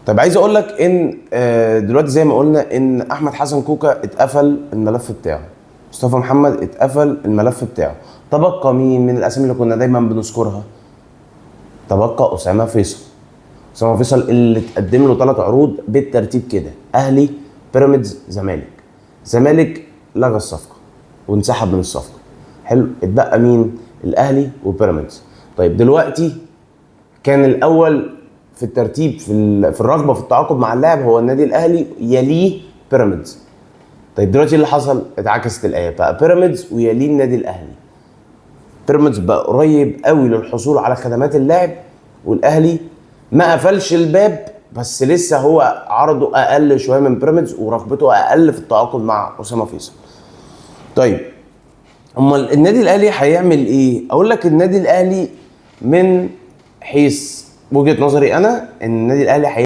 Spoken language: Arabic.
طيب عايز اقول لك ان دلوقتي زي ما قلنا ان احمد حسن كوكا اتقفل الملف بتاعه، مصطفى محمد اتقفل الملف بتاعه، تبقى مين من الاسامي اللي كنا دايما بنذكرها؟ تبقى اسامه فيصل. اسامه فيصل اللي اتقدم له 3 عروض بالترتيب كده: اهلي، بيراميدز، زمالك. زمالك لغى الصفقه وانسحب من الصفقه. حلو، اتبقى مين؟ الاهلي وبيراميدز. طيب دلوقتي كان الاول في الترتيب في الرغبه في التعاقد مع اللاعب هو النادي الاهلي، يليه بيراميدز. طيب دلوقتي اللي حصل اتعكست الايه، بقى بيراميدز ويليه النادي الاهلي. بيراميدز بقى قريب قوي للحصول على خدمات اللاعب، والاهلي ما قفلش الباب بس لسه هو عرضه اقل شويه من بيراميدز ورغبته اقل في التعاقد مع اسامه فيصل. طيب امال النادي الاهلي هيعمل ايه؟ اقول لك النادي الاهلي من حيث وجهه نظري انا ان النادي الاهلي